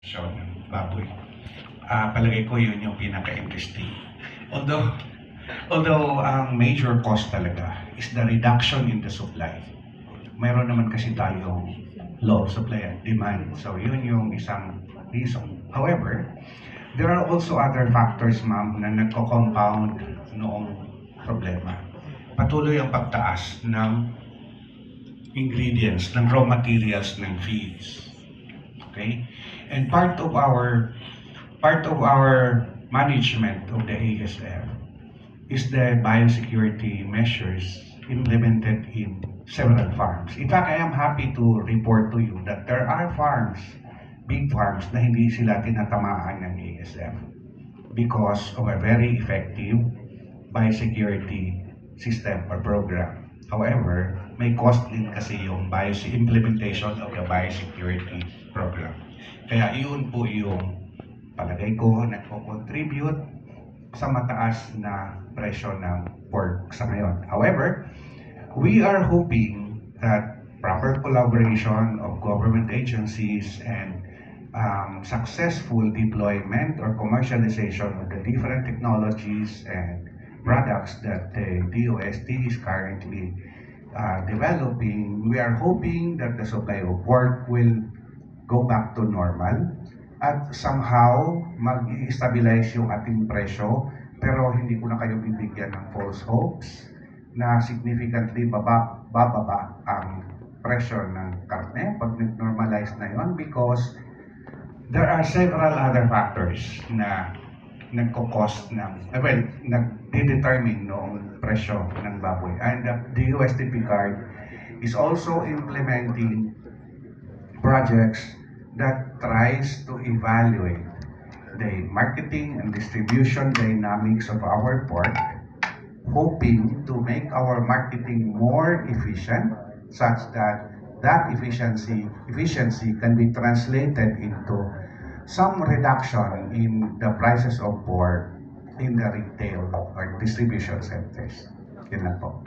So, baboy. Palagay ko yun yung pinaka-interesting. Although ang major cost talaga is the reduction in the supply. Mayroon naman kasi tayong law of supply and demand. So yun yung isang reason. However, there are also other factors, ma'am, na nagko-compound noong problema. Patuloy ang pagtaas ng ingredients, ng raw materials ng feeds. Okay? And part of our management of the ASF is the biosecurity measures implemented in several farms. In fact, I am happy to report to you that there are farms, big farms, na hindi sila tinatamaan ng ASF because of a very effective biosecurity system or program. However, may cost din kasi yung implementation of the biosecurity program. Kaya yun po yung palagay ko nagpo-contribute sa mataas na presyo ng pork sa ngayon. However, we are hoping that proper collaboration of government agencies and successful deployment or commercialization of the different technologies and products that the DOST is currently developing, we are hoping that the supply of pork will go back to normal at somehow mag-stabilize yung ating presyo, pero hindi ko na kayo bibigyan ng false hopes na significantly bababa ang presyo ng karne pag nag-normalize na yon, because there are several other factors na nagko-cost ng, nagde-determine noong presyo ng baboy. And the USTP card is also implementing projects that tries to evaluate the marketing and distribution dynamics of our pork, hoping to make our marketing more efficient such that efficiency can be translated into some reduction in the prices of pork in the retail or distribution centers. Yun lang po.